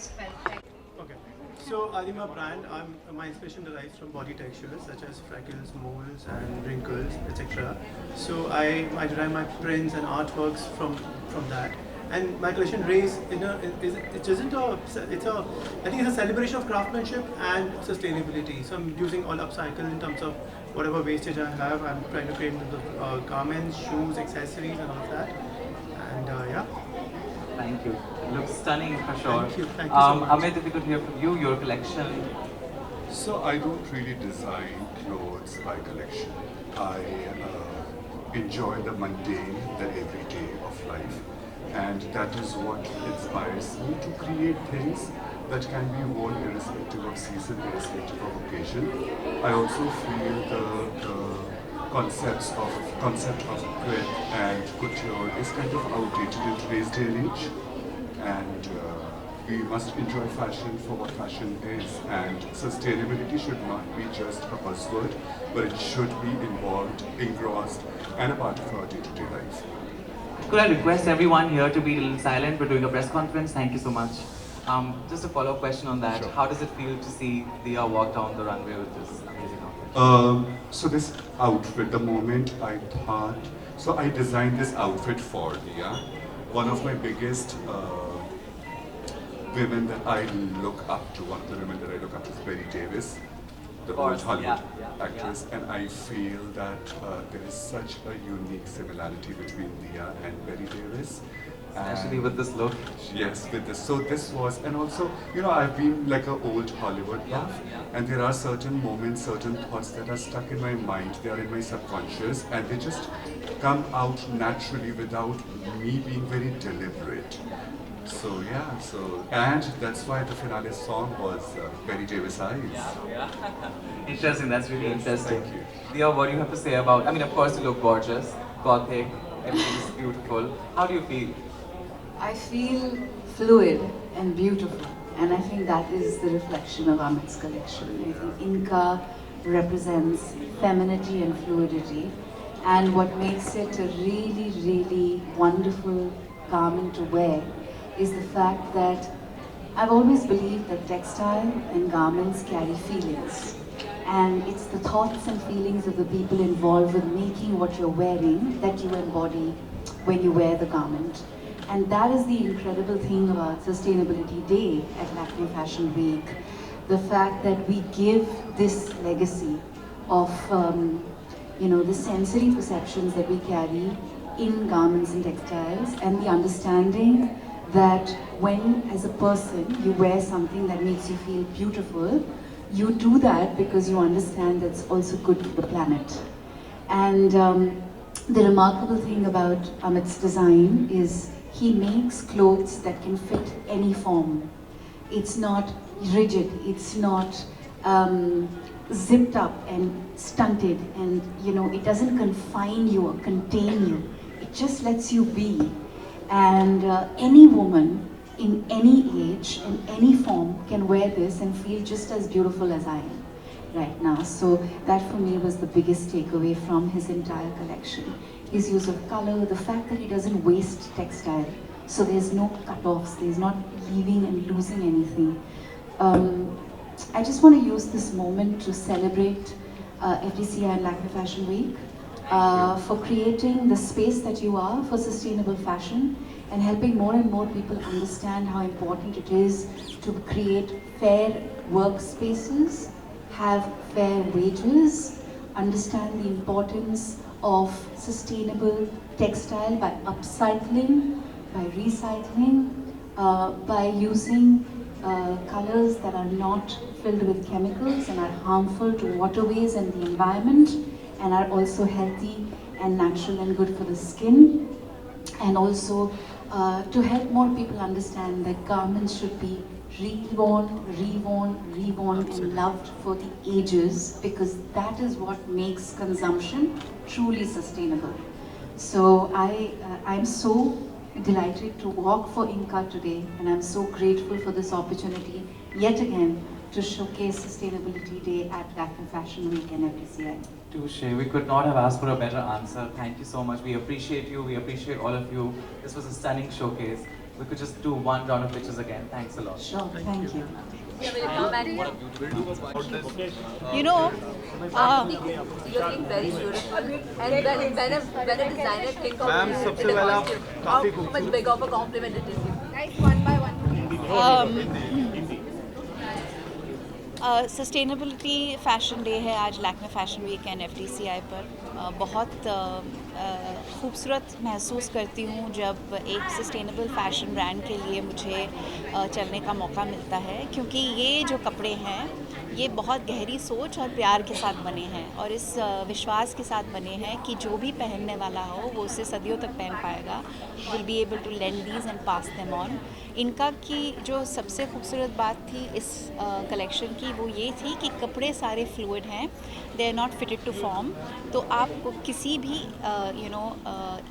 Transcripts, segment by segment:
guys felt like? Okay. So Adima brand, my inspiration derives from body textures such as freckles, moles, and wrinkles, etc. So I derive my prints and artworks from that. And my collection raise, it isn't a, it's a, I think it's a celebration of craftsmanship and sustainability. So I'm using all upcycle in terms of whatever wastage I have. I'm trying to create the garments, shoes, accessories, and all of that. And yeah. Thank you. It looks stunning for sure. Thank you so much. Amit, if we could hear from you, your collection. So I don't really design clothes by collection. I enjoy the mundane, the everyday of life. And that is what inspires me to create things that can be worn irrespective of season, irrespective of occasion. I also feel the concept of thread and couture is kind of outdated in today's day and age. And we must enjoy fashion for what fashion is, and sustainability should not be just a buzzword, but it should be involved, engrossed, and a part of our day-to-day life. Could I request everyone here to be a little silent? We're doing a press conference. Thank you so much. Just a follow-up question on that. Sure. How does it feel to see Dia walk down the runway with this amazing outfit? So this outfit, the moment I thought, so I designed this outfit for Dia. One of my biggest women that I look up to, one of the women that I look up to is Betty Davis, the old course, Hollywood yeah, actress, and I feel that there is such a unique similarity between Dia and Betty Davis. Especially And with this look. yes, with this. So this was, and also, you know, I've been like an old Hollywood buff, Yeah. and there are certain moments, certain thoughts that are stuck in my mind. They are in my subconscious, and they just come out naturally without me being very deliberate. So yeah, and that's why the finale song was Betty Davis Eyes. Yeah. Interesting, that's really Yes, interesting. thank you. Dia, what do you have to say about, I mean, of course you look gorgeous, gothic, everything is beautiful. How do you feel? I feel fluid and beautiful, and I think that is the reflection of Amit's collection. I think Inca represents femininity and fluidity, and what makes it a really, really wonderful garment to wear is the fact that I've always believed that textile and garments carry feelings, and it's the thoughts and feelings of the people involved with making what you're wearing that you embody when you wear the garment. And that is the incredible thing about Sustainability Day at Lakme Fashion Week. The fact that we give this legacy of, the sensory perceptions that we carry in garments and textiles, and the understanding that when, as a person, you wear something that makes you feel beautiful, you do that because you understand that's also good for the planet. And the remarkable thing about Amit's design is he makes clothes that can fit any form. It's not rigid, it's not zipped up and stunted, and it doesn't confine you or contain you. It just lets you be. And any woman in any age, in any form, can wear this and feel just as beautiful as I am right now. So that for me was the biggest takeaway from his entire collection. His use of color, the fact that he doesn't waste textile. So there's no cut-offs, there's not leaving and losing anything. I just want to use this moment to celebrate FDCI and Lakme Fashion Week for creating the space that you are for sustainable fashion and helping more and more people understand how important it is to create fair workspaces, have fair wages, understand the importance of sustainable textile by upcycling, by recycling, by using colors that are not filled with chemicals and are harmful to waterways and the environment, and are also healthy and natural and good for the skin. And also to help more people understand that garments should be reworn, and loved for the ages, because that is what makes consumption truly sustainable. So I'm so delighted to walk for Inca today, and I'm so grateful for this opportunity yet again to showcase Sustainability Day at Lakme Fashion Week and FDCI. Touche. We could not have asked for a better answer. Thank you so much. We appreciate you. We appreciate all of you. This was a stunning showcase. we could just do one round of pictures again. Thanks a lot. Sure, thank you. You know, You're looking very beautiful. And when a designer think of Ma'am, you सबसे in a पहला costume, काफी how much big of a compliment it is. Sustainability fashion day है आज Lakme fashion week and FTCI पर। बहुत खूबसूरत महसूस करती हूँ जब एक सस्टेनेबल फ़ैशन ब्रांड के लिए मुझे चलने का मौका मिलता है, क्योंकि ये जो कपड़े हैं ये बहुत गहरी सोच और प्यार के साथ बने हैं और इस विश्वास के साथ बने हैं कि जो भी पहनने वाला हो वो उसे सदियों तक पहन पाएगा, will be able to lend these and pass them on. इनका की जो सबसे खूबसूरत बात थी इस कलेक्शन की वो ये थी कि कपड़े सारे फ्लूइड हैं, they are not fitted to form. तो आप किसी भी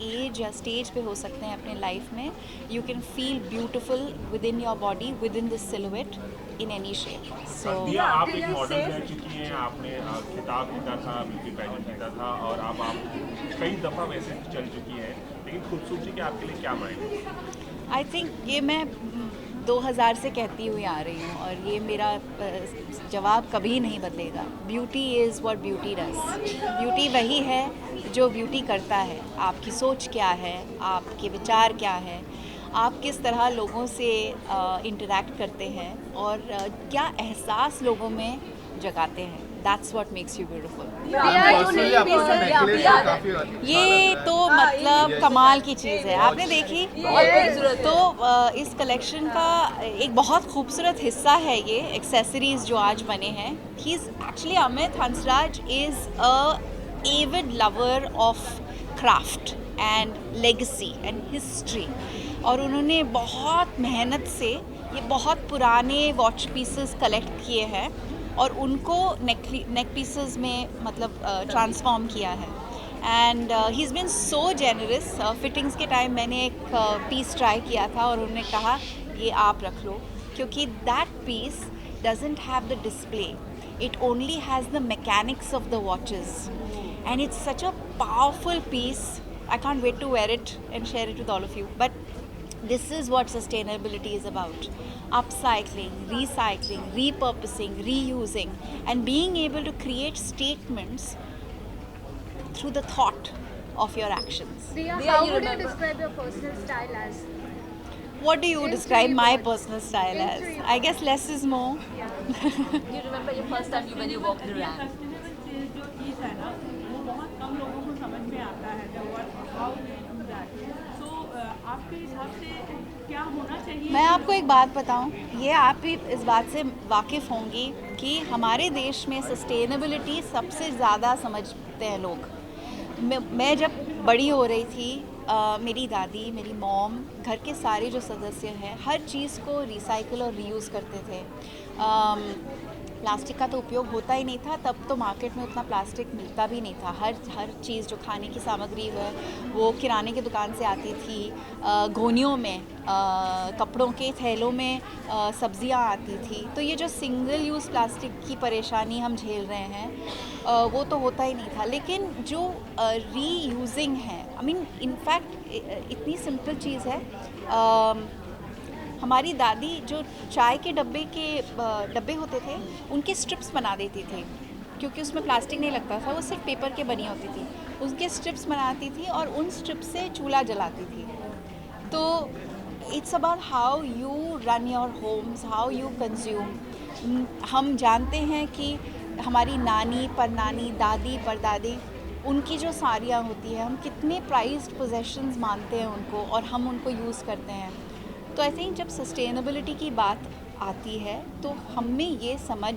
एज या स्टेज पे हो सकते हैं अपने लाइफ में, you can feel beautiful within your body, within this silhouette in any shape. So Diya, आप एक मॉडल रह चुकी हैं, आपने खिताब जीता था, ब्यूटी पेजेंट जीता था और अब आप कई दफ़ा वैसे चल चुकी हैं, लेकिन खूबसूरती के आपके लिए क्या मायने? आई थिंक ये मैं 2000 से कहती हुई आ रही हूँ और ये मेरा जवाब कभी नहीं बदलेगा। Beauty is what beauty does. Beauty वही है जो ब्यूटी करता है। आपकी सोच क्या है, आपके विचार क्या है, आप किस तरह लोगों से इंटरैक्ट करते हैं और क्या एहसास लोगों में जगाते हैं। That's what makes you beautiful. ये तो मतलब कमाल की चीज़ है, आपने देखी? तो इस कलेक्शन का एक बहुत खूबसूरत हिस्सा है ये एक्सेसरीज जो आज बने हैं। He is actually Amit Hansraj is a Avid lover of craft and legacy and history, और उन्होंने बहुत मेहनत से ये बहुत पुराने वॉच पीसेस कलेक्ट किए हैं और उनको नेक पीसेस में मतलब ट्रांसफॉर्म किया है। And he is been so generous. Fittings के टाइम मैंने एक पीस ट्राई किया था और उन्होंने कहा ये आप रख लो, क्योंकि that piece doesn't have the display, it only has the mechanics of the watches and it's such a powerful piece. I can't wait to wear it and share it with all of you. But this is what sustainability is about: upcycling, recycling, repurposing, reusing, and being able to create statements through the thought of your actions. Diya, Diya, how you would you remember- describe your personal style as? What do you In describe three my words. personal style In as? three I guess less is more. Do you remember your first time when you walked the ramp? Sustainable चीज जो चीज़ है ना वो बहुत कम लोगों को समझ में आता है हाउ दे डू दैट। सो आपके हिसाब से क्या होना चाहिए? मैं आपको एक बात बताऊं, ये आप भी इस बात से वाकिफ़ होंगी कि हमारे देश में सस्टेनेबिलिटी सबसे ज़्यादा समझते हैं लोग। मैं जब बड़ी हो रही थी, मेरी दादी, मेरी मॉम, घर के सारे जो सदस्य हैं हर चीज़ को रिसाइकिल और रीयूज़ करते थे। प्लास्टिक का तो उपयोग होता ही नहीं था, तब तो मार्केट में उतना प्लास्टिक मिलता भी नहीं था। हर चीज़ जो खाने की सामग्री है वो किराने की दुकान से आती थी, घोनियों में, कपड़ों के थैलों में सब्जियां आती थी। तो ये जो सिंगल यूज़ प्लास्टिक की परेशानी हम झेल रहे हैं वो तो होता ही नहीं था। लेकिन जो रीयूजिंग है, आई मीन इनफैक्ट इतनी सिंपल चीज़ है, हमारी दादी जो चाय के डब्बे होते थे उनके स्ट्रिप्स बना देती थी, क्योंकि उसमें प्लास्टिक नहीं लगता था, वो सिर्फ पेपर के बनी होती थी। उसके स्ट्रिप्स बनाती थी और उन स्ट्रिप्स से चूल्हा जलाती थी। तो it's about how you run your homes, how you consume. हम जानते हैं कि हमारी नानी परनानी, दादी परदादी, उनकी जो साड़ियाँ होती है, हम कितने प्राइज्ड पोजेशंस मानते हैं उनको और हम उनको यूज़ करते हैं। तो आई थिंक जब सस्टेनेबिलिटी की बात आती है तो हम में ये समझ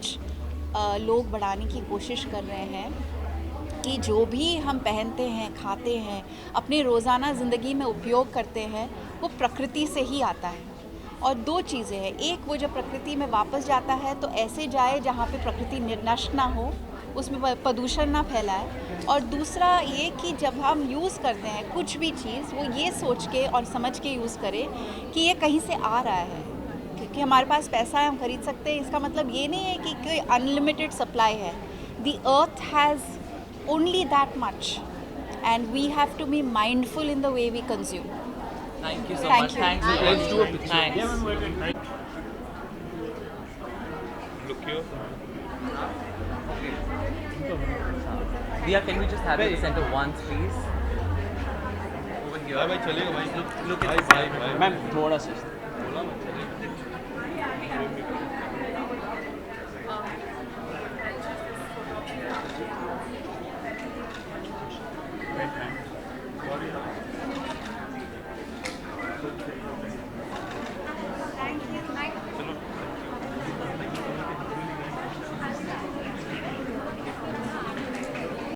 लोग बढ़ाने की कोशिश कर रहे हैं कि जो भी हम पहनते हैं, खाते हैं, अपने रोज़ाना ज़िंदगी में उपयोग करते हैं, वो प्रकृति से ही आता है। और दो चीज़ें हैं, एक वो जब प्रकृति में वापस जाता है तो ऐसे जाए जहाँ पे प्रकृति नष्ट ना हो, उसमें प्रदूषण ना फैलाए। और दूसरा ये कि जब हम यूज़ करते हैं कुछ भी चीज़, वो ये सोच के और समझ के यूज़ करें कि ये कहीं से आ रहा है, क्योंकि हमारे पास पैसा है, हम खरीद सकते हैं। इसका मतलब ये नहीं है कि कोई अनलिमिटेड सप्लाई है। The earth has only that much and we have to be mindful in the way we consume. Thank you so Thank much. you. Thanks. Let's do a picture. Thanks. Look here. Diya, can we just have it center once, please? Over here. भाई चलेगा भाई. Look at this. Ma'am थोड़ा सा बोला ना चलेगा.